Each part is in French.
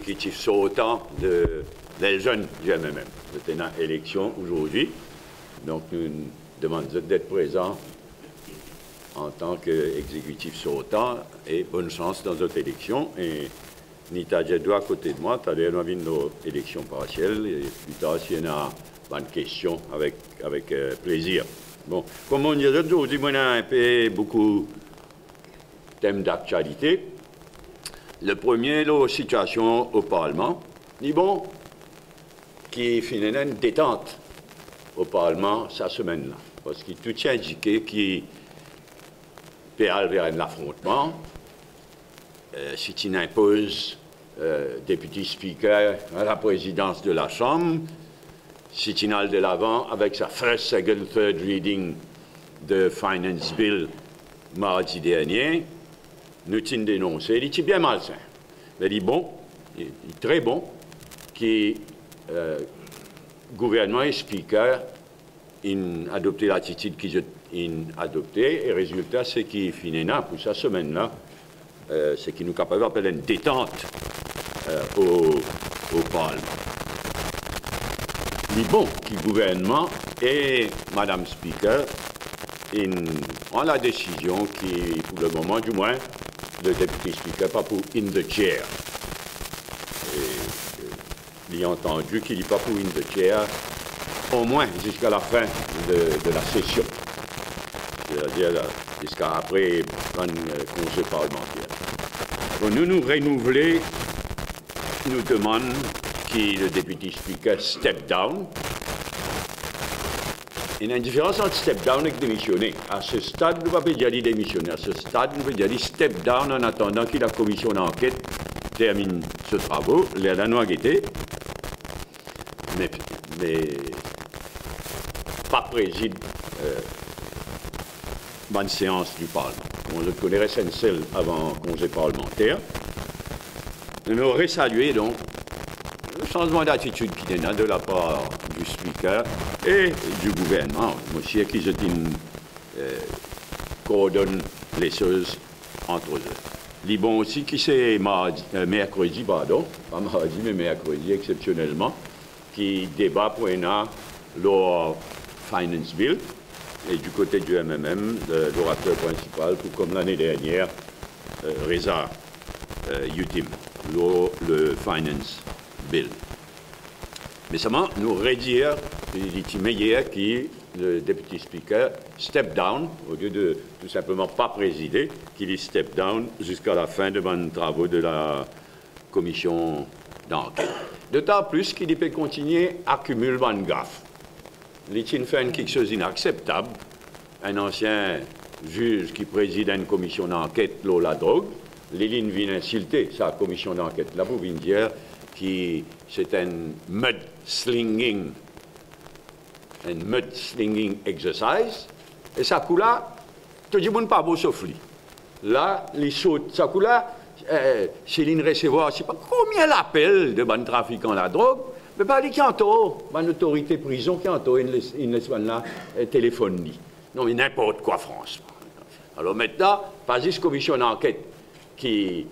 exécutif sortant des jeunes du MMM. C'était une élection aujourd'hui, donc nous demandons d'être présents en tant qu'exécutif sortant et bonne chance dans notre élection. Et Nita Djedou à côté de moi, tu as nos élections partielles et plus tard, s'il y a une question, avec plaisir. Bon, comme on dit aujourd'hui, on a un peu beaucoup de thèmes d'actualité. Le premier, la situation au Parlement. Ni bon, qui finit une détente au Parlement cette semaine-là. Parce que tout est indiqué qu'il peut aller vers un affrontement. Si tu imposes député speaker à la présidence de la Chambre, si tu n'as de l'avant avec sa first, second, third reading de Finance Bill mardi dernier, nous t'avons dénoncé. Il est bien malsain. Il est bon, il est très bon, que le gouvernement et speaker ont adopté l'attitude qu'ils ont adoptée. Et le résultat, c'est qu'il finit là, pour cette semaine-là, c'est qu'il nous capable d'appeler une détente au Parlement. Il est bon que le gouvernement et Madame Speaker ont la décision qui, pour le moment du moins, le député Speaker, pas pour in the chair. Il a entendu qu'il n'est pas pour in the chair, au moins jusqu'à la fin de la session. C'est-à-dire jusqu'à après un congé parlementaire. Donc, nous renouveler, nous demandons que le député Speaker step down. Il y a une différence entre step down et démissionner. À ce stade, nous ne pouvons pas dire démissionner. À ce stade, nous pouvons dire step down en attendant que la commission d'enquête termine ce travail. Les Danois étaient, mais pas préside bonne séance du Parlement. On le connaît SNCL avant le congé parlementaire. Nous aurions salué donc le changement d'attitude qui est là de la part du Speaker et du gouvernement. Monsieur qui coordonne les choses entre eux. Il est bon aussi qui c'est mercredi, pardon, pas mardi, mais mercredi exceptionnellement, qui débat pour leur Finance Bill. Et du côté du MMM, l'orateur principal, tout comme l'année dernière, Reza Yutim, le Finance Bill. Mais seulement, nous redire, il meilleur que le député speaker step down, au lieu de tout simplement pas présider, qu'il step down jusqu'à la fin de nos travaux de la commission d'enquête. D'autant plus qu'il peut continuer à accumuler une gaffe. Il fait quelque chose d'inacceptable. Un ancien juge qui préside une commission d'enquête, la drogue, il vient insulter sa commission d'enquête. Là, vous venez dire que c'est un mudslinging exercise. Et ça coup là, tout le monde pas beau sauf lui. Là, les sautes, ça coup là, Céline recevoir, je ne sais pas combien l'appel de bon trafiquant la drogue, mais pas les cantos, une autorité prison cantos, une là, téléphone. Non, mais n'importe quoi, France. Alors maintenant, pas juste commission d'enquête qui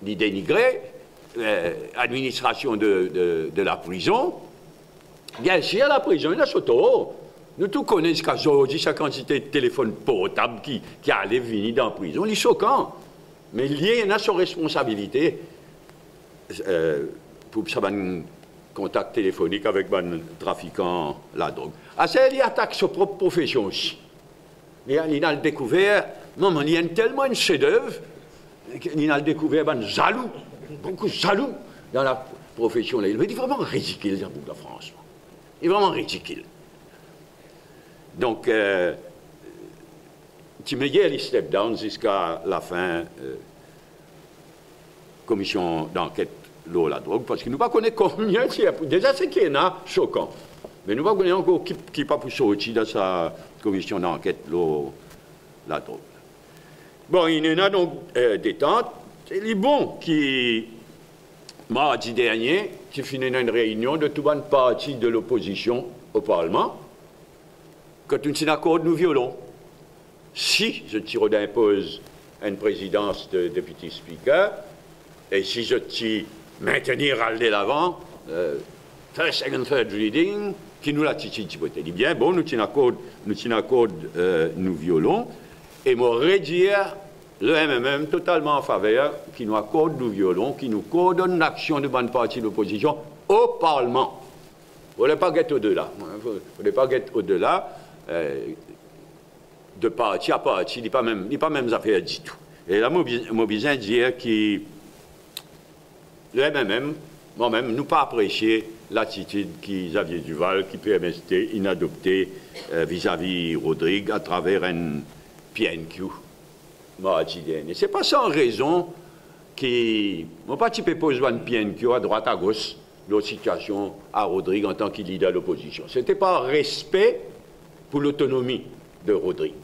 dénigrait, administration de la prison, bien sûr, la prison, il y a surtout. Nous tous connaissons qu'aujourd'hui, sa quantité de téléphones portables qui allaient venir dans la prison, c'est choquant. Mais il y a sa responsabilité pour ça, contact téléphonique avec un trafiquant la drogue. Ah, ça, il attaque sa propre profession aussi. Il a découvert, non, mais il y a tellement une chef-d'œuvre, il a découvert un jaloux, beaucoup jaloux dans la profession. Il est vraiment ridicule dans la France. Il est vraiment ridicule. Donc, tu me dis, il step down jusqu'à la fin commission d'enquête la drogue, parce que nous ne connaissons pas combien, déjà c'est qu'il y en a choquant, mais nous ne connaissons pas encore qui n'est pas pour sortir dans sa commission d'enquête la drogue. Bon, il y en a donc détente. Il est bon qui, mardi dernier, qui finit une réunion de toute une partie de l'opposition au Parlement, quand nous sommes d'accord, nous violons. Si je tire d'impose une présidence de député speaker, et si je tire maintenir à l'avant, first, second, third reading, qui nous l'a dit bien, bon, nous tenons accord, nous violons, et moi redire le MMM totalement en faveur, qui nous accorde nous violons, qui nous coordonne l'action de bonne partie de l'opposition au Parlement. Vous ne voulez pas être au-delà. Vous ne voulez pas être au-delà de parti à parti, il n'y a pas même affaire du tout. Et là, moi, besoin de dire que le MMM, moi-même, nous pas apprécié l'attitude que Xavier Duval, qui PMSD, inadopté vis-à-vis Rodrigue à travers un PNQ mardi dernier. Ce n'est pas sans raison que mon parti pose un PNQ à droite à gauche l'autre situation à Rodrigue en tant que leader de l'opposition. Ce n'était pas respect pour l'autonomie de Rodrigue.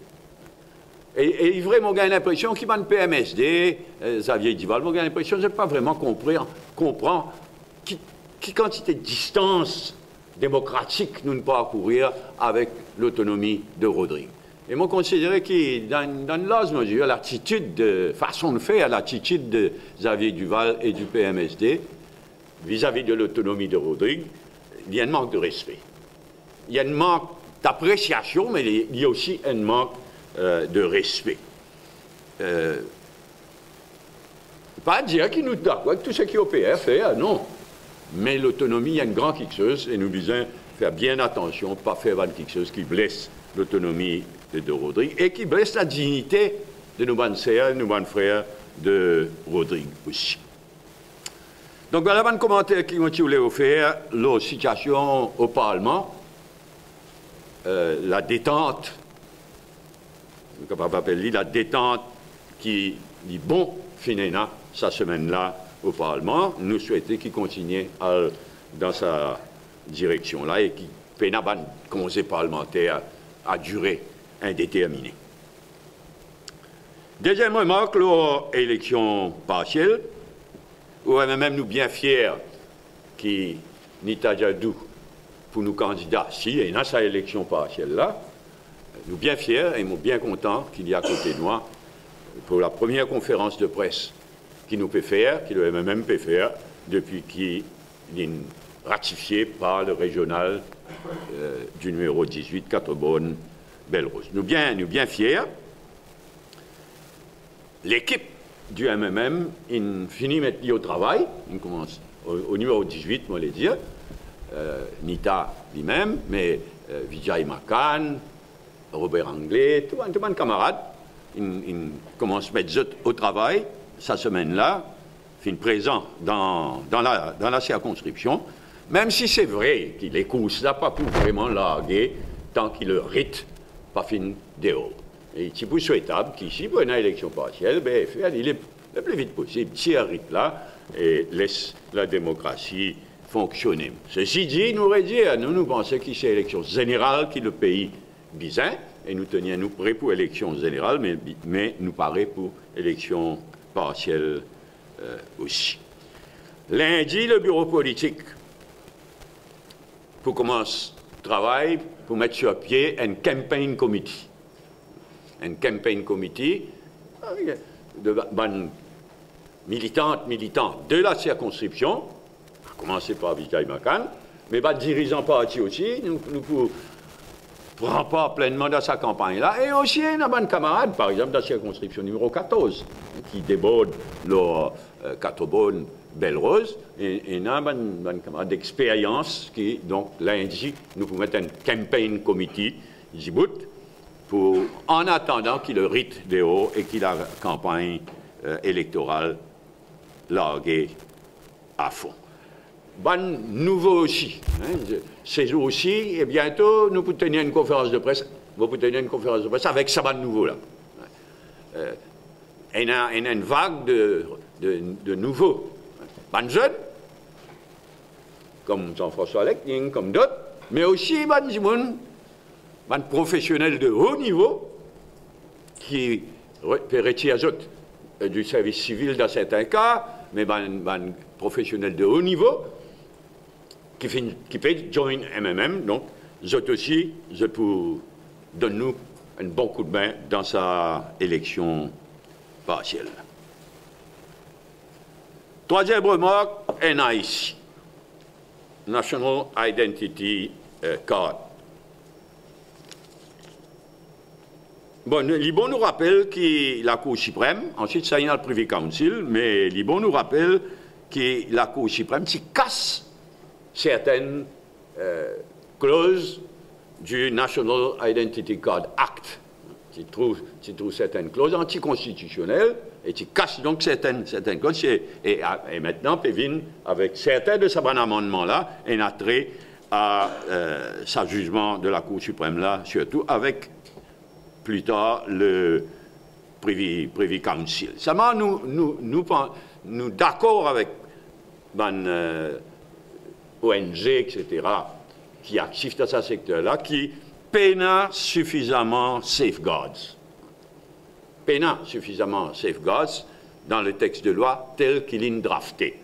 Et vraiment, j'ai l'impression qu'il m'a un PMSD, Xavier Duval, j'ai l'impression que je n'ai pas vraiment comprendre quelle quantité de distance démocratique nous ne pouvons courir avec l'autonomie de Rodrigue. Et moi, considérais que dans la mesure, l'attitude de façon de faire, l'attitude de Xavier Duval et du PMSD vis-à-vis de l'autonomie de Rodrigue, il y a un manque de respect. Il y a un manque d'appréciation, mais il y a aussi un manque de respect. Pas dire qu'il nous d'accord avec tout ce qui est OPR fait, non. Mais l'autonomie, il y a une grande quelque chose, et nous devons faire bien attention, pas faire quelque chose qui blesse l'autonomie de Rodrigue, et qui blesse la dignité de nos bonnes sœurs, nos bonnes frères de Rodrigue aussi. Donc, voilà un commentaire qui m'a voulu faire, la situation au Parlement, la détente, la détente qui dit bon, finina, sa semaine-là au Parlement, nous souhaitons qu'il continue dans sa direction-là et qu'il peine un conseil parlementaire à durée indéterminée. Deuxième remarque, l'élection partielle, où même nous bien fiers qui Nita Jadou pour nos candidats, si, et dans sa élection partielle-là, nous bien fiers et nous bien contents qu'il y a à côté de moi pour la première conférence de presse qui nous peut faire, qui le MMM peut faire, depuis qu'il est ratifié par le régional du numéro 18, Quatre-Bonnes-Belle-Rose. Nous bien fiers. L'équipe du MMM, il finit de mettre au travail, il commence au numéro 18, moi les dire, Nita lui-même, mais Vijay Makan, Robert Anglais, tout le monde camarade, il commence à mettre au travail, sa semaine-là, fin présent dans la circonscription, même si c'est vrai qu'il est course là, pas pour vraiment larguer, tant qu'il le rite, pas fin dehors. Et c'est plus souhaitable qu'ici, pour une élection partielle, ben, il est le plus vite possible, tire rite là, et laisse la démocratie fonctionner. Ceci dit, nous pensons que c'est l'élection générale qui le pays bizarre, et nous tenions prêts pour l'élection générale, mais nous paraît pour l'élection partielle aussi. Lundi, le bureau politique, pour commencer le travail, pour mettre sur pied un campaign committee. Un campaign committee de bonnes militants de la circonscription, à commencer par Vijay Makan, mais de dirigeants partis aussi, nous prend part pleinement dans sa campagne-là, et aussi un bon camarade, par exemple, dans la circonscription numéro 14, qui déborde le Quatre-Bonnes-Belle-Rose, et un bon camarade d'expérience qui, donc, lundi, nous pouvons mettre un campaign committee, Djibouti, pour, en attendant qu'il le rite des hauts et qu'il a la campagne électorale larguée à fond. Bon nouveau aussi. C'est aussi, et bientôt, nous pouvons tenir une conférence de presse. Vous pouvez tenir une conférence de presse avec ça, bon nouveau là. Il y a une vague de nouveaux. Bon jeunes, comme Jean-François Lecning, comme d'autres, mais aussi bon professionnels de haut niveau qui retirent du service civil dans certains cas, mais bon professionnels de haut niveau qui peut join MMM, donc je aussi, je pour donner-nous un bon coup de main dans sa élection partielle. Troisième remarque, NIC, National Identity Card. Bon, Libon nous rappelle que la Cour suprême, ensuite ça y est dans le Privy Council, mais Libon nous rappelle que la Cour suprême s'y casse certaines clauses du National Identity Card Act. Tu trouves certaines clauses anticonstitutionnelles et tu casses donc certaines clauses. Et maintenant, Pévin, avec certains de ces amendements-là, est attrait à sa jugement de la Cour suprême là, surtout avec plus tard le Privy Council. Seulement, nous d'accord avec ONG, etc., qui actifs dans ce secteur-là, qui peina suffisamment safeguards. Peina suffisamment safeguards dans le texte de loi tel qu'il est drafté.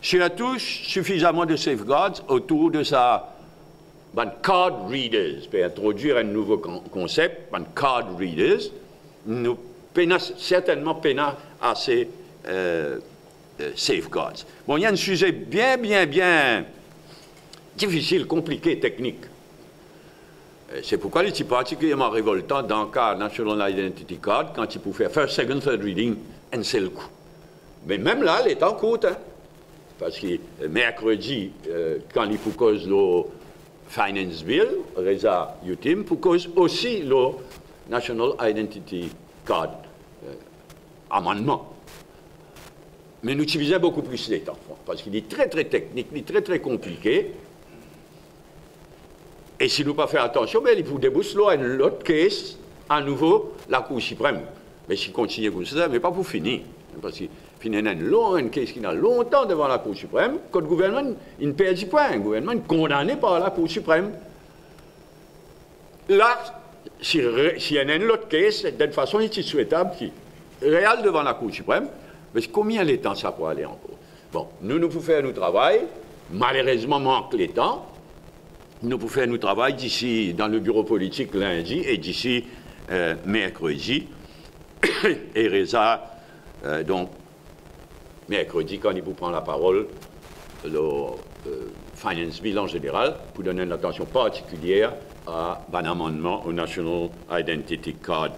Surtout, suffisamment de safeguards autour de sa card readers, pour introduire un nouveau concept, card readers, nous certainement peina assez safeguards. Bon, il y a un sujet bien difficile, compliqué, technique. C'est pourquoi il est particulièrement révoltant dans le cas National Identity Card quand il peut faire first, second, third reading un seul coup. Mais même là, il est en cours, hein, parce que mercredi, quand il faut cause le Finance Bill, Reza Yutim, pour cause aussi le National Identity Card amendement. Mais nous utilisons beaucoup plus les temps, parce qu'il est très technique, il est très compliqué. Et si nous ne pas faire attention, il faut déboucher un autre case, à nouveau, la Cour suprême. Mais si continue comme ça, mais pas pour finir. Parce qu'il finit un case qui a longtemps devant la Cour suprême, que le gouvernement il ne perd pas, un gouvernement condamné par la Cour suprême. Là, s'il y a un autre case, d'une façon, il est souhaitable qu'il réel devant la Cour suprême, mais combien de temps ça peut aller encore? Bon, nous pouvons faire notre travail, malheureusement, manque le temps. Nous pouvons faire notre travail d'ici, dans le bureau politique lundi et d'ici mercredi. Et Reza, donc, mercredi, quand il vous prend la parole, le Finance Bill en général, pour donner une attention particulière à un amendement au National Identity Card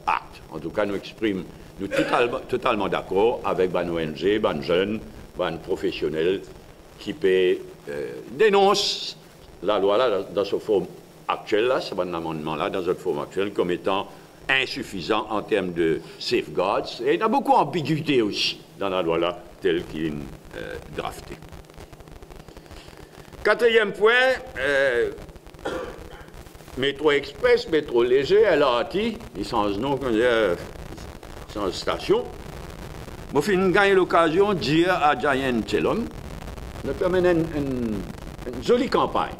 Act. En tout cas, nous exprimons totalement d'accord avec les ONG, les jeunes, les professionnels qui dénoncent la loi là, dans sa forme actuelle, là, c'est un amendement-là, dans cette forme actuelle, comme étant insuffisant en termes de safeguards. Et il y a beaucoup d'ambiguïté aussi dans la loi-là, telle qu'il est drafté. Quatrième point, métro express, métro léger, LRT, ils changent nom, sans station. Moi, j'ai gagné l'occasion de dire à Giant Chelom, nous faisons une jolie campagne.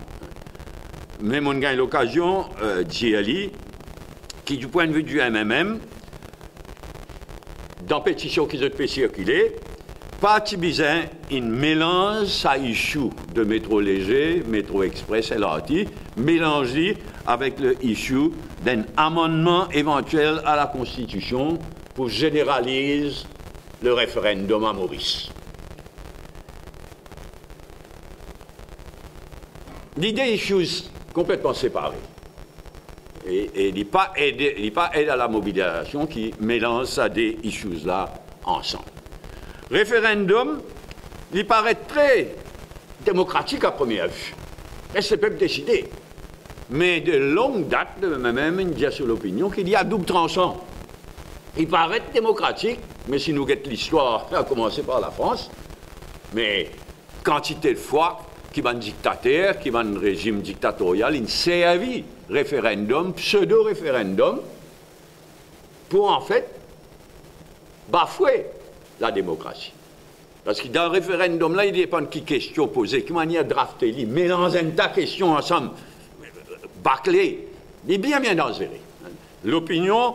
Mais on gagne l'occasion d'y aller, qui du point de vue du MMM, dans la pétition qui peut circuler, parti bizarre, il mélange sa issue de métro léger, métro express, LRT, mélangé avec le issue d'un amendement éventuel à la Constitution pour généraliser le référendum à Maurice. L'idée issues complètement séparée. Et il n'est pas aide à la mobilisation qui mélange ces deux issues-là ensemble. Référendum, il paraît très démocratique à première vue. Et c'est peut décider. Mais de longue date, de même, il y a sur l'opinion qu'il y a double tranchant. Il paraît démocratique, mais si nous guettons l'histoire, à commencer par la France, mais quantité de fois qui va un dictateur, qui va un régime dictatorial, il servi référendum, pseudo-référendum, pour en fait bafouer la démocratie. Parce que dans le référendum, là, il dépend de qui question posée, qui manière drafter, il mélange un tas de questions ensemble, bâclé, il est bien dangereux. L'opinion,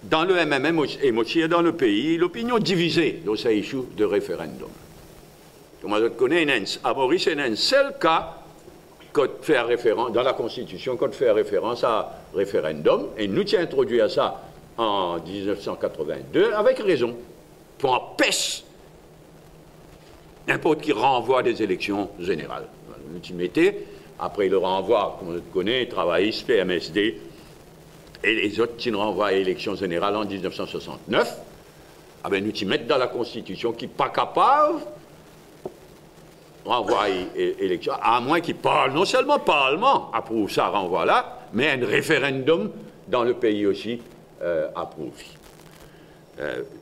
dans le MMM et aussi dans le pays, l'opinion divisée dans ces issues de référendum. Comme je connais, à Maurice, il y a un seul cas dans la Constitution qu'on fait référence à référendum, et nous avons introduit à ça en 1982, avec raison, pour empêcher n'importe qui renvoie des élections générales. Nous mettez, après le renvoi, comme on le connaît, travaillistes, PMSD, et les autres qui nous renvoient à l'élection générale en 1969, ah ben, nous y mettons dans la Constitution qui n'est pas capable de renvoyer élection, à moins qu'il parle, non seulement Parlement approuve ça, renvoi là, mais un référendum dans le pays aussi approuve.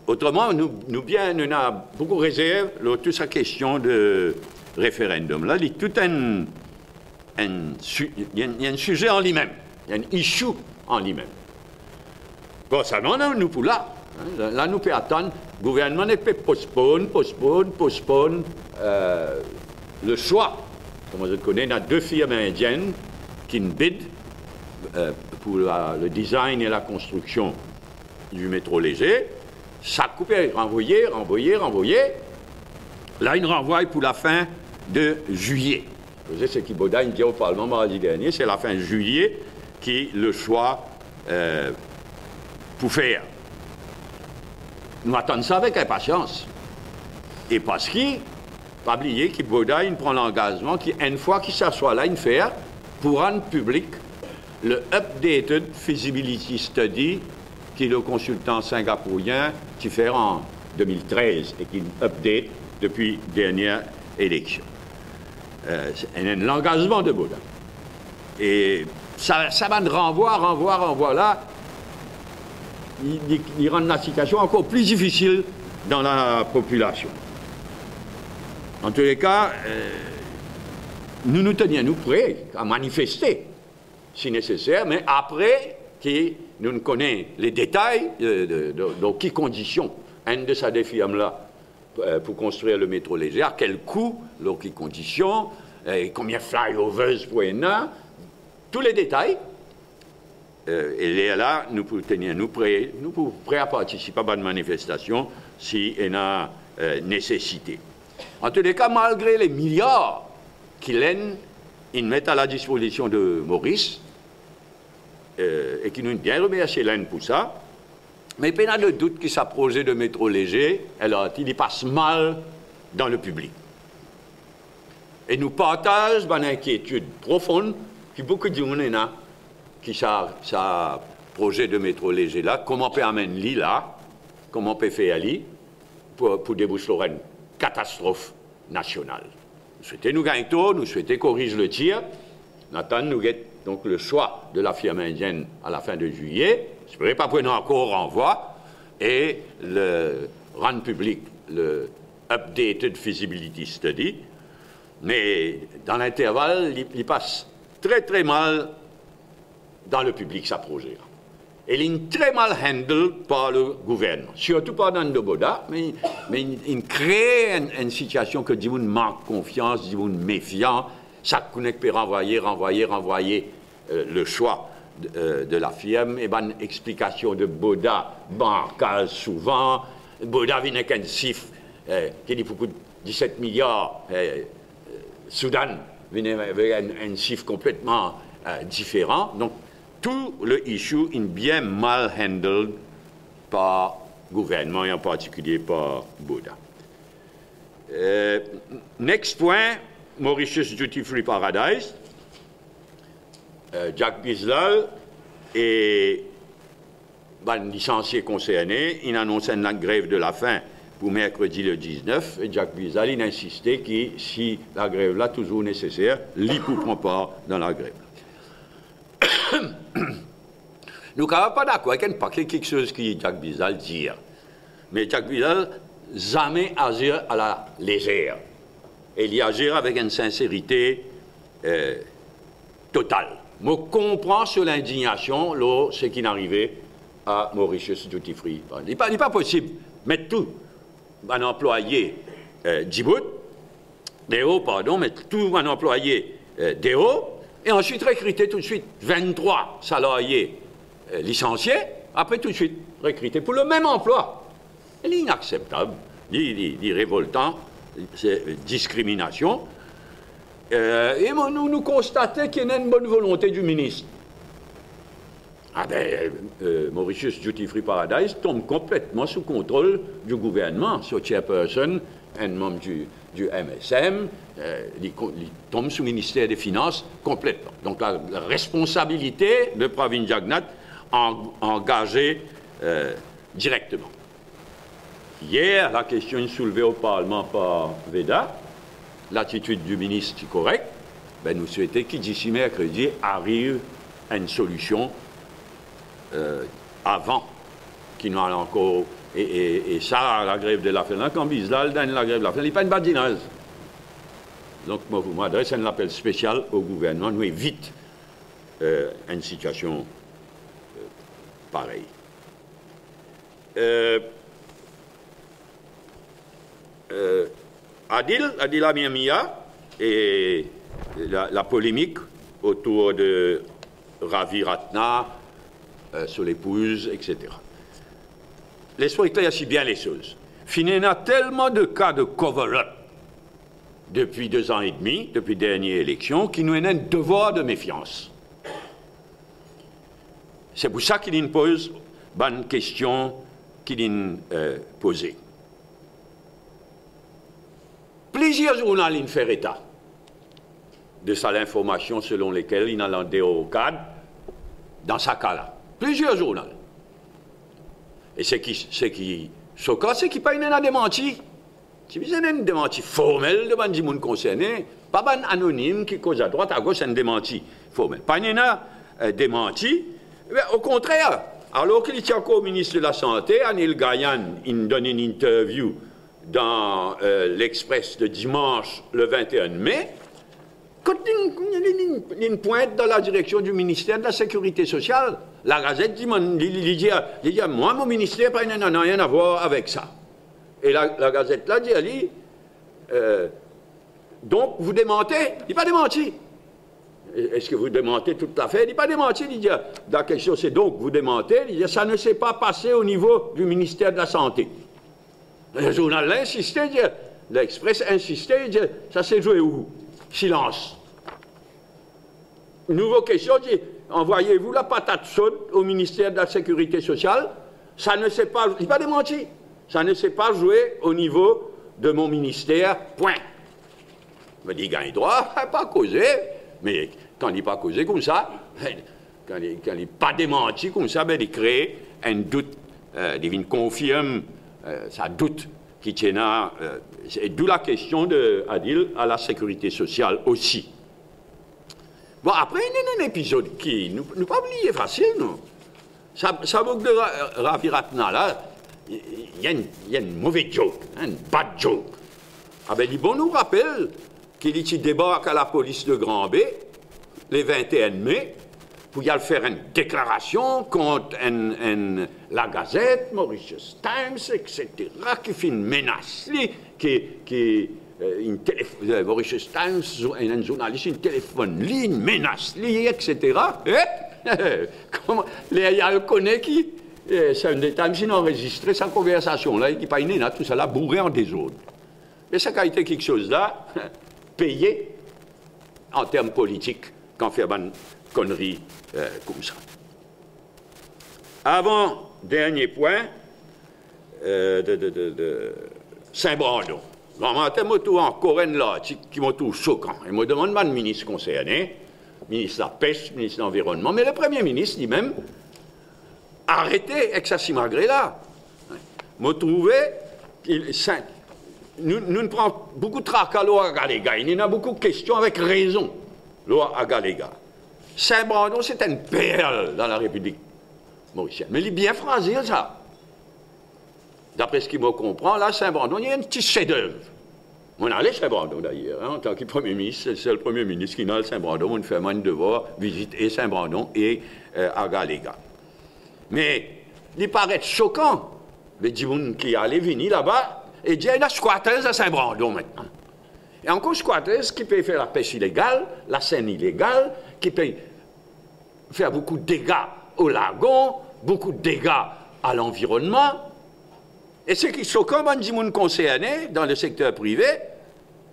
Autrement, nous avons beaucoup de réserves sur toute sa question de référendum. Là, il y a un sujet en lui-même, il y a un issue en lui-même. Bon, ça, non, nous pour là. Là, nous pouvons attendre. Le gouvernement ne peut postpone le choix. Comme je connais, il y a 2 firmes indiennes qui bident pour le design et la construction du métro léger. Ça coupé, renvoyé. Là, il renvoie pour la fin de juillet. C'est ce qui Baudin dit au Parlement mardi dernier, c'est la fin de juillet qui le choix pour faire. Nous attendons ça avec impatience. Et parce qu'il, pas oublier que Baudin prend l'engagement qu'une fois qu'il s'assoit là, il fait pour rendre public le Updated Feasibility Study qui est le consultant singapourien qui fait en 2013 et qui update depuis la dernière élection. C'est l'engagement de Baudin. Et ça va de renvoi là. Il rend la situation encore plus difficile dans la population. En tous les cas, nous nous tenions prêts à manifester, si nécessaire, mais après que nous connaissons les détails dans quelles conditions un de ces deux firmes-là pour construire le métro léger, à quel coût, dans quelles conditions, combien de flyovers pour un, tous les détails. Et là, nous pouvons prêts à participer à une manifestation si il y a nécessité. En tous les cas, malgré les milliards qu'ils mettent à la disposition de Maurice, et qui nous bien remercier l'Inde pour ça, mais il n'y a pas de doute que ce projet de métro léger, il passe mal dans le public. Et nous partageons une inquiétude profonde que beaucoup de gens qui ça projet de métro léger là, comment on peut amener l'île là, comment on peut faire l'île pour déboucher une catastrophe nationale. Nous souhaitons nous gagner tôt, nous souhaitons corriger le tir. Nathan nous guette donc le choix de la firme indienne à la fin de juillet. Je ne pourrais pas prendre encore renvoi et le rendre public le Updated Feasibility Study. Mais dans l'intervalle, il passe très très mal dans le public, ça projet. Et il est très mal handlé par le gouvernement, surtout pas dans Ndoboda, mais il crée une situation que vous manque confiance, vous méfiant, ça peut renvoyer le choix de la firme, et une explication de Boda bancale souvent. Boda vient avec un chiffre qui dit beaucoup 17 milliards. Soudan vient avec un chiffre complètement différent. Donc, tout le issue est bien mal handled par le gouvernement et en particulier par Boda. Next point, Mauritius Duty Free Paradise. Jack Bislal et les licenciés concernés, il annonce une grève de la faim pour mercredi le 19 et Jack Bislal il a insisté que si la grève là toujours nécessaire, il ne prend pas dans la grève. Nous ne sommes pas d'accord avec un paquet quelque chose que Jack Bislal dit. Mais Jack Bislal jamais agir à la légère. Et il y agir avec une sincérité totale. Je comprends sur l'indignation, ce qui est arrivé à Mauritius Duty Free. Il n'est pas possible de mettre tout un employé Djibouti, mettre tout un employé Déo, et ensuite recruter tout de suite 23 salariés licenciés, après tout de suite recruter pour le même emploi. Il est inacceptable, il est révoltant, c'est discrimination. Et nous constatons qu'il y a une bonne volonté du ministre. Mauritius Duty Free Paradise tombe complètement sous contrôle du gouvernement. Ce chairperson un membre du MSM, il tombe sous le ministère des Finances complètement. Donc la responsabilité de Pravin Jagnat engagée directement. Hier, la question est soulevée au Parlement par Veda, l'attitude du ministre est correcte, ben nous souhaitons qu'il d'ici mercredi arrive à une solution avant qu'il n'en ait encore. Et ça, la grève de la faim, quand Bislal donne la grève de la faim, il n'y a pas une badinage. Donc, moi, vous m'adressez un appel spécial au gouvernement, nous évite une situation pareille. Adil Amiamia et la polémique autour de Ravi Ratna sur l'épouse, etc. Laissons éclaircir bien les choses. Finalement, a tellement de cas de cover-up depuis 2 ans et demi, depuis la dernière élection, qui nous ont un devoir de méfiance. C'est pour ça qu'il nous pose bonne question qu'il nous posée. Plusieurs journalistes font état de ça l'information selon lesquelles il a landé au cadre dans sa cas-là. Plusieurs journalistes. Et ce qui choquant, c'est qu'il n'y a pas une démenti. Si vous avez une démenti formelle de des gens concernés, pas un anonyme qui cause à droite, à gauche, c'est une démenti formelle. Pas une démenti. Au contraire, alors qu'il était encore au ministre de la Santé, Anil Gayan, il donne une interview dans l'Express de dimanche, le 21 mai, quand il y a une pointe dans la direction du ministère de la Sécurité sociale, la Gazette dit, moi, mon ministère n'a rien à voir avec ça. Et la Gazette là dit, donc vous démentez? Il n'est pas démenti. Est-ce que vous démentez toute l'affaire? Il n'est pas démenti. Il dit, la question c'est donc vous démentez. Il dit, ça ne s'est pas passé au niveau du ministère de la Santé. Le journal là insistait, l'Express insistait, il dit, ça s'est joué où? Silence. Une nouvelle question, dit, envoyez-vous la patate chaude au ministère de la Sécurité sociale? Ça ne s'est pas, il n'est pas démenti. Ça ne s'est pas joué au niveau de mon ministère, point. Il me dit, il gagne droit, pas causé, mais quand il n'est pas causé comme ça, quand il n'est pas démenti comme ça, ben, il crée un doute, il confirme ça doute qui tient à... d'où la question de Adil à la sécurité sociale aussi. Bon, après, il y a un épisode qui, nous pas oublier facile, non? Ça boucle de Ravi Ratna, là, il y a une mauvaise joke, une bad joke. Ah ben, bon, nous rappelle qu'il y débarque à la police de Grand B, les 21 mai, pour y aller faire une déclaration contre la Gazette, Mauritius Times, etc., qui fait une menace, Mauritius Times, un journaliste, une téléphone, une menace, etc. Il y a un connaît qui, c'est un des Times, il a enregistré sa conversation, là, qui pas une là, tout ça, là, bourré en désordre. Mais ça a été quelque chose là, payé en termes politiques, quand on fait une connerie comme ça. Avant, dernier point, Saint-Brandon. En termes encore un là, qui m'a tout choquant. Il me demande le ministre concerné, ministre de la Pêche, ministre de l'Environnement, mais le Premier ministre lui-même, arrêtez avec ça si malgré là. M'a trouvé, nous prenons beaucoup de tracas à Galéga. Il y en a beaucoup de questions avec raison, à Galéga. Saint-Brandon, c'est une perle dans la République mauricienne. Mais il est bien fragile, ça. D'après ce qu'il me comprend, là, Saint-Brandon, il y a un petit chef-d'œuvre. On allait à Saint-Brandon, d'ailleurs, hein, en tant que Premier ministre. C'est le seul Premier ministre qui n'a le Saint-Brandon. On fait un devoir visiter Saint-Brandon et à Galéga. Mais il paraît choquant. Les gens qui allaient venir là-bas et dire il y a squatters à Saint-Brandon maintenant. Et encore squatters qui peuvent faire la pêche illégale, la scène illégale, qui peuvent faire beaucoup de dégâts au lagon, beaucoup de dégâts à l'environnement. Et ce qui est choquant, les gens concernés dans le secteur privé,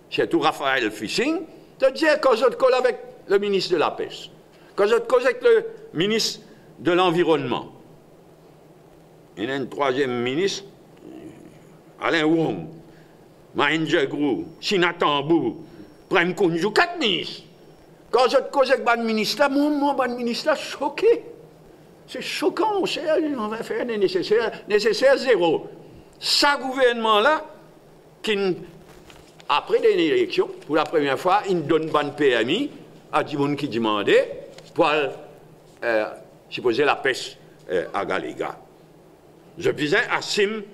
surtout Raphaël Fishing, de dire quand je colle avec le ministre de la Pêche, quand je cause avec le ministre de l'Environnement. Il y a un troisième ministre, Alain Wong. Mahenjagru, Sinatambu, Prem Kunju, 4 ministres. Quand je cause avec le ministre, le ministre choqué. C'est choquant, on va faire des nécessaires zéro. Ce gouvernement-là, après des élections, pour la première fois, il donne ban PMI à des gens qui demandaient pour supposer la pêche à Galega. Je disais, assume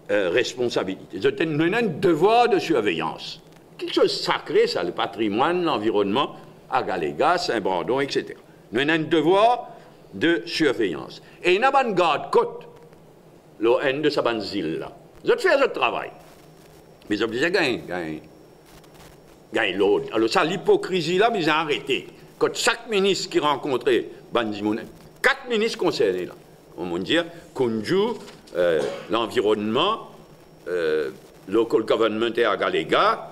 responsabilité. Je tenais un devoir de surveillance. Quelque chose de sacré, ça, le patrimoine, l'environnement, à Galega, Saint-Brandon, etc. Nous avons un devoir de surveillance. Et il y a une garde-côte, l'ON de sa île-là. Je fais ce travail. Mais je disais, gagne l'autre. Alors, ça, l'hypocrisie-là, ils ont arrêté. Quand chaque ministre qui rencontrait Bandimoun, 4 ministres concernés, là, on va dire, Kunju, l'environnement, local government et à Galega,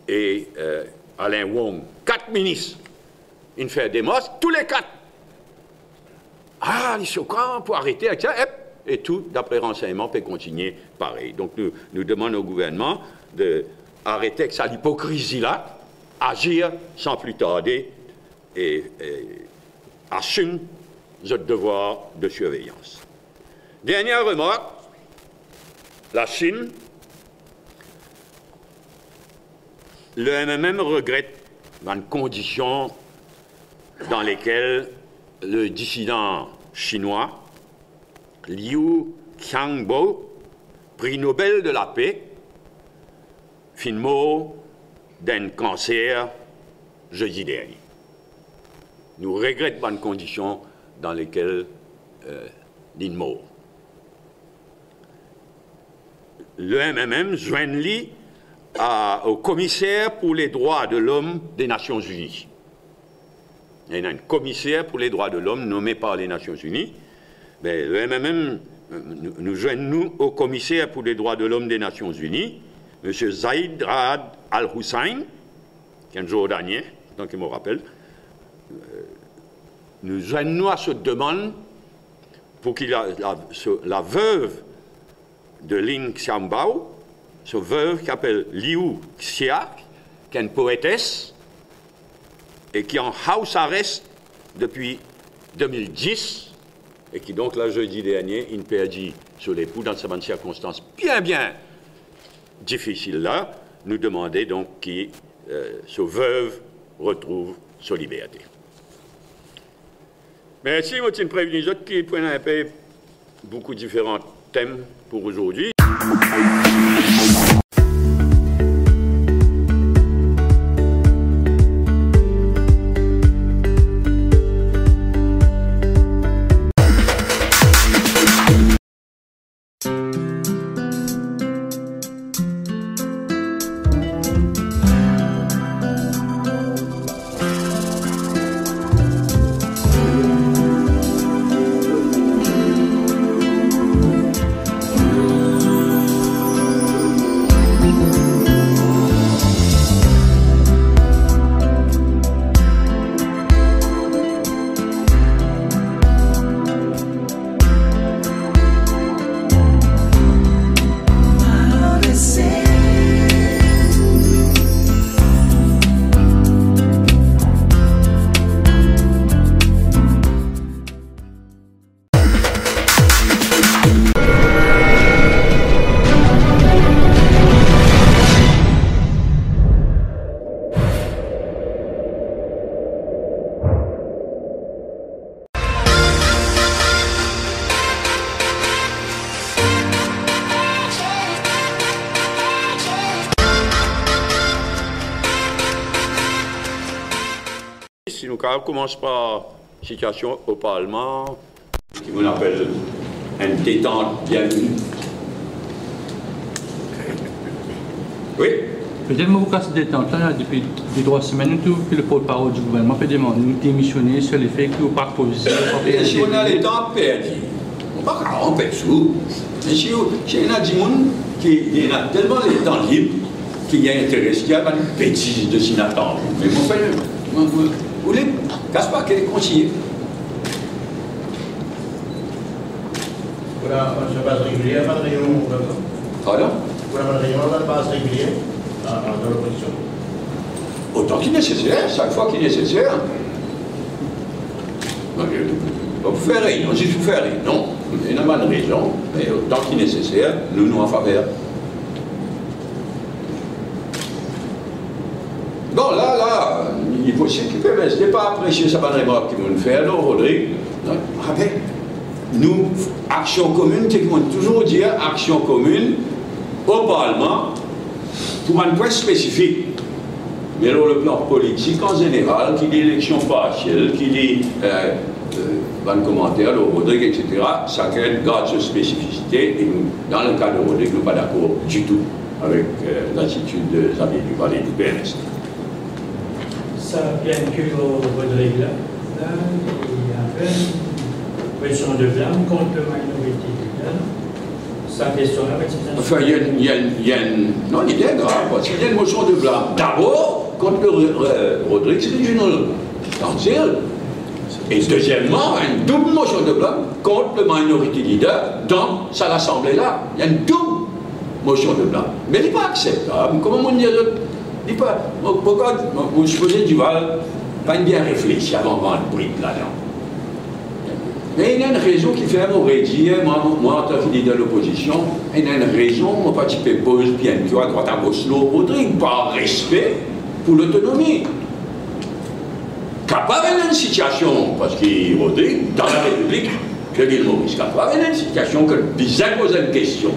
et Alain Wong, 4 ministres. Ils font des mosques, tous les 4. Ah, ils sont quand pour arrêter avec ça, et tout, d'après renseignement, peut continuer pareil. Donc, nous demandons au gouvernement d'arrêter avec ça, l'hypocrisie-là, agir sans plus tarder et assume notre devoir de surveillance. Dernière remarque, la Chine, le MMM regrette les conditions dans lesquelles le dissident chinois Liu Xiaobo, prix Nobel de la paix, fin mort d'un cancer jeudi dernier. Nous regrettons les conditions dans lesquelles il est mort. Le MMM joint-lui au commissaire pour les droits de l'homme des Nations Unies. Il y a un commissaire pour les droits de l'homme nommé par les Nations Unies. Mais le MMM nous joignons au commissaire pour les droits de l'homme des Nations Unies, M. Zaid Raad Al-Hussein, qui est un Jordanien, donc il me rappelle. Nous joignons à cette demande pour qu'il la veuve de Lin Xiaobo, cette veuve qui s'appelle Liu Xia, qui est une poétesse, et qui est en house arrest depuis 2010, et qui donc, là, jeudi dernier, il perdit sur l'époux dans ces circonstances bien difficiles là, nous demandait donc que ce veuve retrouve sa liberté. Merci, moi, je préviens les autres qui prennent un peu beaucoup de différents thèmes pour aujourd'hui. Si nous commençons par la situation au Parlement, qui vous appelle une détente bienvenue. Oui. Peut-être que vous cassez des détente là, depuis 2-3 semaines, tout, que le porte-parole du gouvernement peut demander de démissionner sur les faits que vous pas posé. Si on a les temps perdu, on ne va pas remplir tout. Mais si on a des gens qui ont tellement les temps libres, qu'il y a intérêt, qu'il y a une bêtise de Sinatam. Mais mon frère, vous voulez, Gaspard, quel est le conseiller? Voilà, je ne sais pas régulier, pas de réunion. Pardon? Pour pour la réunion de base régulière dans l'opposition. Autant qu'il est nécessaire, chaque fois qu'il est nécessaire. Pas pour faire réunion, si vous faire réunion, il y a une bonne raison, mais autant qu'il est nécessaire, nous en faveur. Bon, là, il faut s'occuper, mais ce n'est pas apprécier sa bonne remarque qu'ils vont faire, non, Rodrigue. Avec nous, action commune, c'est qu'ils vont toujours dire action commune au Parlement pour un point spécifique. Mais alors, le plan politique en général, qui dit élection partielle, qui dit ban commentaire, le Rodrigue, etc., ça garde cette spécificité. Et nous, dans le cas de Rodrigue, nous ne sommes pas d'accord du tout avec l'attitude de Xavier Duval et du PNS. Ça vient que Rodrigue là, il y avait une question de blâme contre la minorité leader. Sa question là, enfin, il y a une... Non, il est grave, parce qu'il y a une motion de blâme. D'abord, contre le Rodrigue, c'est régional. Et deuxièmement, une double motion de blâme contre le minority leader dans sa assemblée là. Il y a une double motion de blâme. Mais il n'est pas acceptable. Comment on dit? Il n'est pas. Pourquoi vous supposez Duval pas bien réfléchi avant de vendre le bruit là-dedans? Mais il y a une raison qui fait, on aurait dit, moi en tant que leader de l'opposition, il y a une raison, mon parti pose bien, tu vois, à droite à gauche, Rodrigue, par respect pour l'autonomie. Capable d'une situation, parce qu'il Rodrigue, dans la République, je dis le Maurice, capable d'une situation que disait poser une question.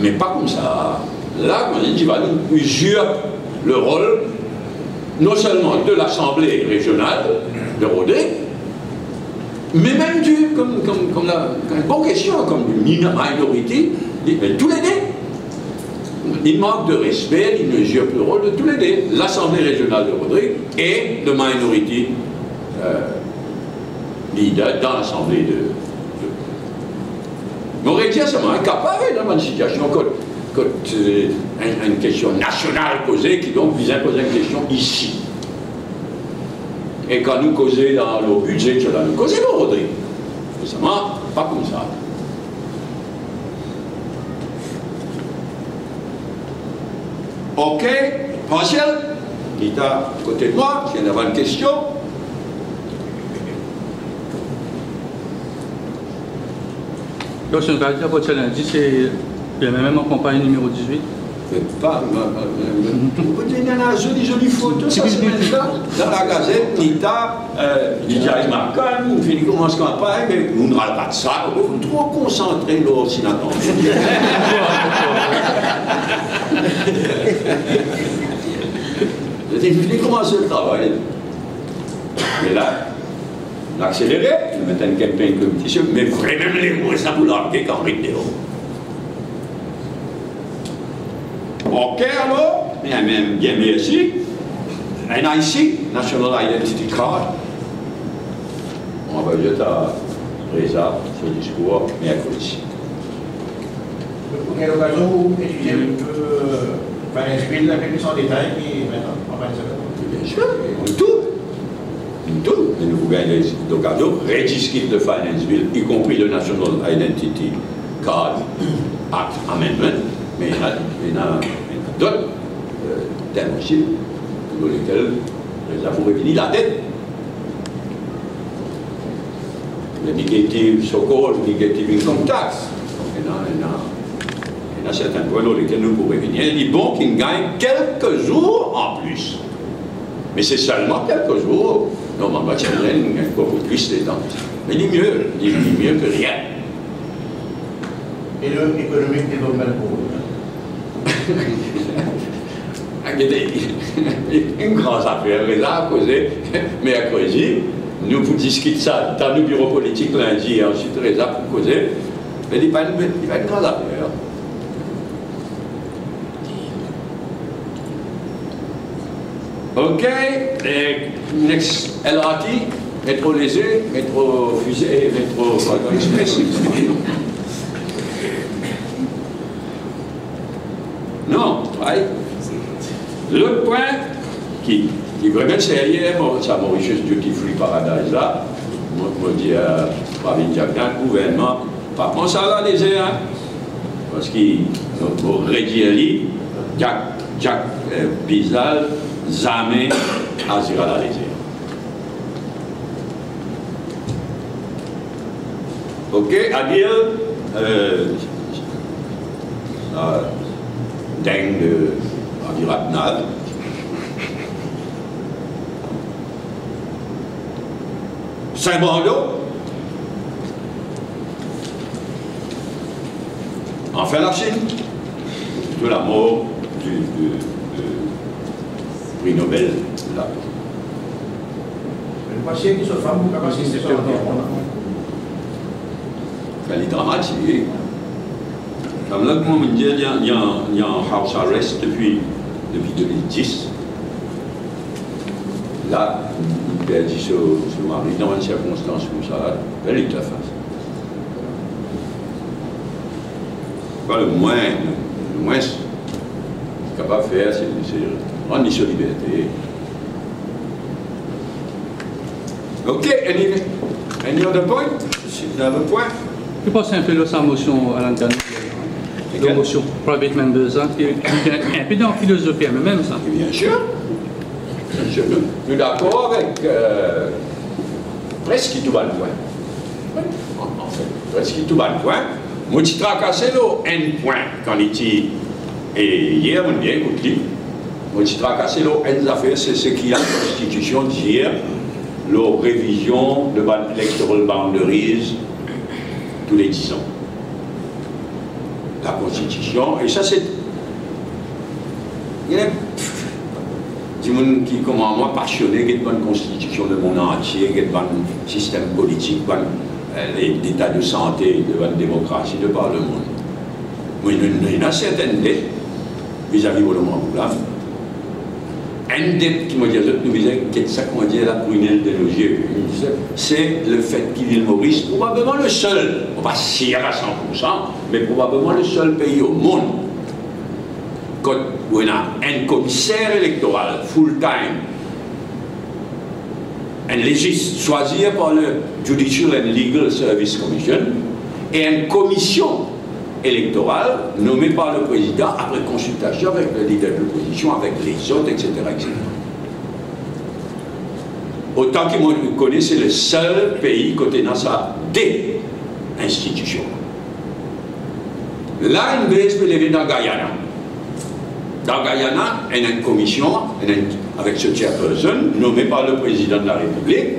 Mais pas comme ça. Là, comme il va nous usurper le rôle, non seulement de l'Assemblée régionale de Rodrigue, mais même comme une bonne question, comme une minorité, tous les deux. Il manque de respect, il mesure le rôle de tous les deux. L'Assemblée régionale de Rodrigue et le minority leader dans l'Assemblée de... Mais on aurait dit seulement incapable dans une situation quand une question nationale posée qui donc vise à poser une question ici. Et quand nous causons dans le budget, nous causons dans Rodrigue. Récemment, pas comme ça. Ok, partiel, il est à côté de moi, s'il y en a une question. Donc, je regarde votre lundi, c'est le même en campagne numéro 18. Pas, il y en a une jolie photo, ça se met là, dans la gazette, Nita, Lydia Marcan, il commence campagne, mais vous ne parlez pas de ça, vous êtes trop concentré là aussi là-dedans. Il commence le travail. Mais là, on a accéléré, on met un campagne compétition, mais vraiment les mots, ça vous larguer quand même dehors. Ok, alors, il y a même bien mis ici, NIC, National Identity Card. On va juste à Reza, ce discours, mercredi. Pour quelle occasion vous étudiez Finance Bill, la commission en détail, qui maintenant, en bien sûr, tout. Et nous vous gagnez l'occasion, rediscute de Finance Bill, y compris le National Identity Card Act Amendment, mais il y en a d'autres thèmes aussi, dans lesquels Reza vous réunit la tête. Le negative so-called negative income tax. Il y en a certains points dans lesquels nous pourrions venir. Il dit bon qu'il gagne quelques jours en plus. Mais c'est seulement quelques jours. Normalement, il gagne beaucoup plus les temps. Mais il dit mieux que rien. Et l'économique développement pour vous? Une grande affaire, mais là, à causer, mercredi, nous vous discutons ça dans le bureau politique lundi et ensuite Reza pour causer. Mais il n'y a pas une grande affaire. Ok, next LRT, métro léger, métro fusée, métro express. Non, right? L'autre point qui vraiment sérieux, ça Mauritius Duty Free Paradise là, moi dis à Pravin Jagdan, gouvernement, pas penser à la léger, hein? parce qu'il réduit Jack Bizal, jamais à Zira la lésère. Ok, à dire, dingue de Aviratnal. Saint-Brando, enfin la Chine, de la mort du prix Nobel là. Le patient qui se fait pour capacité de sortir. Elle est dramatique. Comme là, comment me dire, il y a un house arrest depuis 2010. Là, il a dit ce mari dans une circonstance comme ça, elle est à face. Pas le moins capable de faire, c'est rendre sa liberté. Ok, any other point? Another point? Je pense un peu de sa motion à l'interne. La motion private members, qui est un peu dans la philosophie même ça. Bien sûr. Je suis d'accord avec presque tout le point. En fait, presque tout le point. Moi, je tracassé un point quand il dit, et hier, on dit, écoute, moi, je tracassé un affaire, c'est ce qui a la Constitution d'hier, la révision de l'electoral boundaries tous les 10 ans. La Constitution, et ça, c'est. Il y a des gens qui, comme moi, passionnés, qui ont une constitution de monde entier, qui ont un système politique, l'état de santé, de la démocratie, de par le monde. Mais il y a une certaine dette vis-à-vis de l'homme. Une dette qui m'a dit, nous disons, ça qu'on dit la prunelle de logier, c'est le fait qu'Île Maurice, probablement le seul, on va pas dire à 100%, mais probablement le seul pays au monde où on a un commissaire électoral full-time, un légiste choisi par le Judicial and Legal Service Commission et une commission électorale nommée par le président après consultation avec le leader de l'opposition, avec les autres, etc. etc. Autant que moi je connais, c'est le seul pays côté dans sa institution. Là, une vez, je vais dans Guyana. Dans Guyana, il y a une commission avec ce chairperson nommé par le président de la République.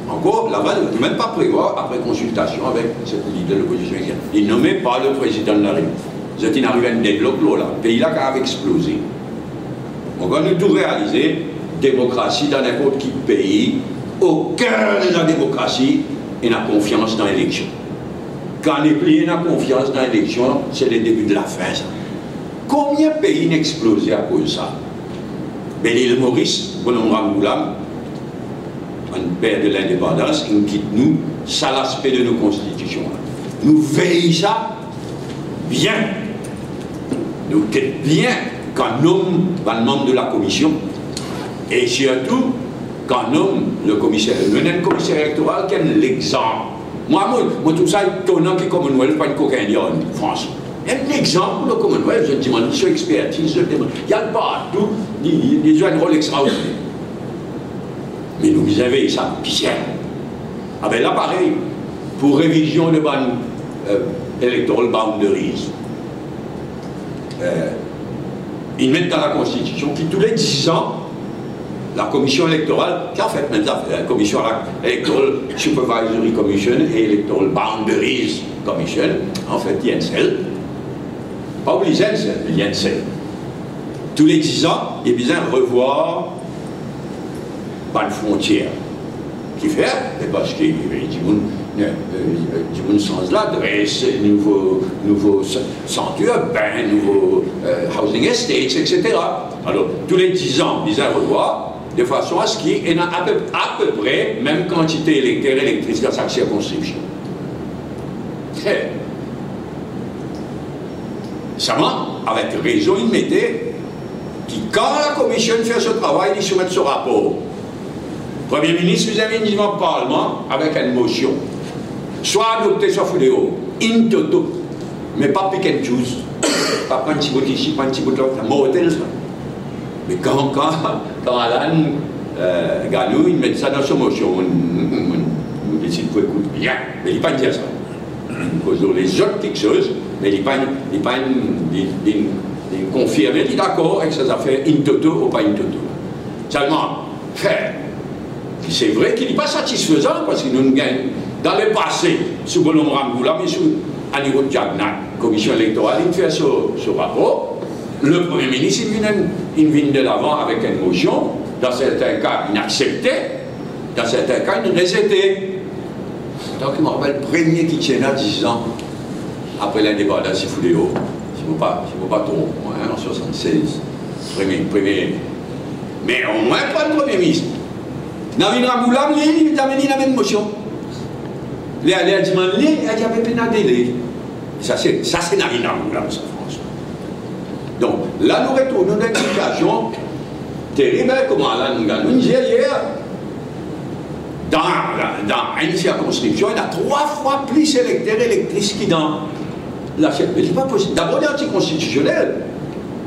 Encore, là-bas, ne peut même pas prévoir, après consultation avec ce leader de l'opposition, il est nommé par le président de la République. Vous êtes arrivé à un deadlock là, le pays là qui a explosé. On va nous tout réaliser, démocratie dans n'importe quel pays, au cœur de la démocratie, il y a confiance dans l'élection. Quand les pays ont confiance dans l'élection, c'est le début de la fin, ça. Combien de pays ont explosé à cause de ça? Mais l'île Maurice, Bonhomme Ramgoulam, un père de l'indépendance, il quitte nous, ça l'aspect de nos constitutions. Nous veillons ça bien. Nous quittons bien quand nous nomme le membre de la commission. Et surtout, quand nous nomme le commissaire. Nous avons un commissaire électoral qui est l'exemple. Moi, tout ça est étonnant que Commonwealth, pas une cocaïne en France. Un exemple pour le Commonwealth, je demande sur expertise, il y a partout, il y a un rôle extraordinaire. Mais nous avons ça bien. Ah ben là, pareil, pour révision de electoral boundaries, ils mettent dans la Constitution qui tous les 10 ans, la commission électorale, qui en fait même ça, la commission Electoral Supervisory Commission et Electoral Boundaries Commission, en fait, il y a une seule. Pas oublier ça, il y a une seule. Tous les 10 ans, il y a besoin de revoir une frontière. Qui fait? Parce qu'il y a du sens l'adresse, nouveau centre urbain, nouveau housing estates, etc. Alors, tous les 10 ans, ils ont revoir, de façon à ce qu'il y ait à peu près même quantité électrique électrice dans chaque circonscription. Seulement, avec raison, il mettait que quand la commission fait ce travail, il soumet ce rapport. Le Premier ministre, vous avez dit au Parlement avec une motion. Soit adopté, soit foudé haut. In toto. Mais pas pick and choose. Pas prendre un petit bout ici, pas un petit bout là, c'est un mortel ça. Mais quand Alan Ganou, il met ça dans son motion, on décide qu'on écoute bien, mais il ne pas dire ça. Cause les autres petites choses, mais il n'est pas confirmé, il dit d'accord avec ses affaires in toto ou pas in toto. Seulement, c'est vrai qu'il n'est pas satisfaisant parce que nous gagnons dans le passé, sous Bonhomme Ramboula, mais à niveau de Jagna, commission électorale, il fait ce rapport. Le Premier ministre, il vient de l'avant avec une motion, dans certains cas, il acceptait, dans certains cas, il rejetait. Donc, je me rappelle, le premier qui tient là, 10 ans, après l'indépendance, il fout des hauts. Si je ne me pas trop, en 76, premier. Mais au moins, pas le Premier ministre. Navin Ramboula, il a mené la même motion. Les allées à Diman, il y avait peine à délai. Ça, c'est Navin Ramboula, ça, François. Donc, là, nous retournons dans une situation terrible, comme Alain Ganou disait hier. Dans une circonscription, il y a 3 fois plus d'électeurs et électrices qui dans la circonscription. Mais ce n'est pas possible. D'abord, il y a anticonstitutionnel.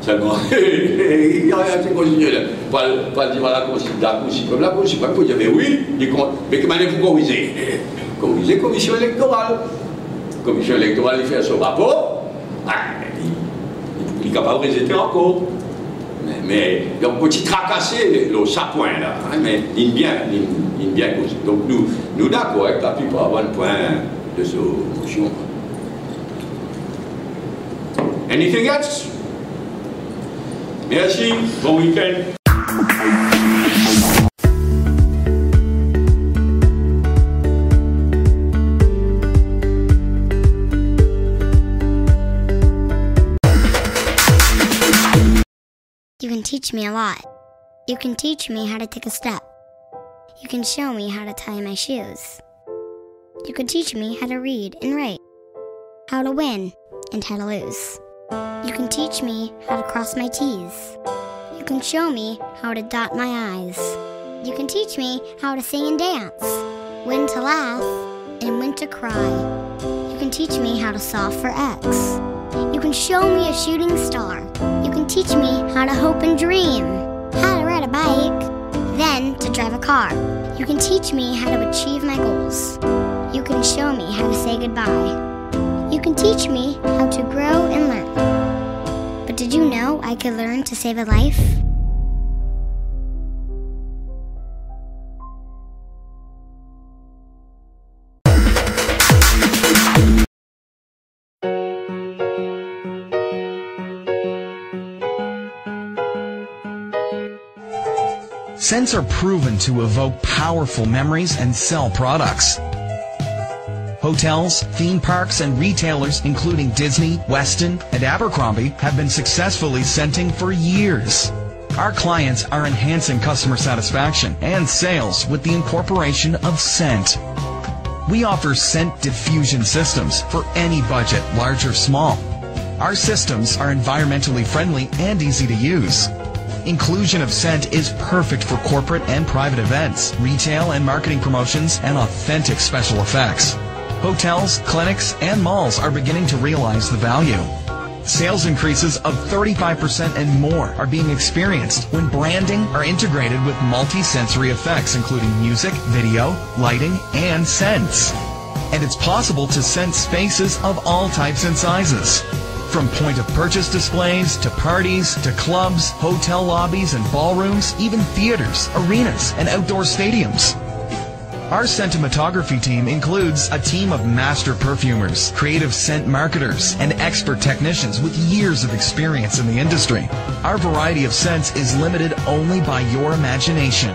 Seulement, il y a un anticonstitutionnel. Pas dire la Constitution comme la Constitution. Il faut dire, mais oui, mais comment est-ce que vous corrigez? Corriger la commission électorale. La commission électorale, il fait son rapport. Il est capable de rejeter encore. Mais donc, petit tracassé, ça point là. Mais il bien causé. Donc, nous d'accord avec la plupart des points de ce motion. Anything else? Merci, bon week-end. You can teach me a lot. You can teach me how to take a step. You can show me how to tie my shoes. You can teach me how to read and write, how to win and how to lose. You can teach me how to cross my T's. You can show me how to dot my I's. You can teach me how to sing and dance, when to laugh and when to cry. You can teach me how to solve for X. You can show me a shooting star. You can teach me how to hope and dream, how to ride a bike, then to drive a car. You can teach me how to achieve my goals. You can show me how to say goodbye. You can teach me how to grow and learn. But did you know I could learn to save a life? Scents are proven to evoke powerful memories and sell products. Hotels, theme parks, and retailers, including Disney, Westin, and Abercrombie, have been successfully scenting for years. Our clients are enhancing customer satisfaction and sales with the incorporation of scent. We offer scent diffusion systems for any budget, large or small. Our systems are environmentally friendly and easy to use. Inclusion of scent is perfect for corporate and private events, retail and marketing promotions, and authentic special effects. Hotels, clinics, and malls are beginning to realize the value. Sales increases of 35% and more are being experienced when branding are integrated with multi-sensory effects including music, video, lighting, and scents. And it's possible to scent spaces of all types and sizes. From point-of-purchase displays, to parties, to clubs, hotel lobbies and ballrooms, even theaters, arenas, and outdoor stadiums. Our scentimetography team includes a team of master perfumers, creative scent marketers, and expert technicians with years of experience in the industry. Our variety of scents is limited only by your imagination.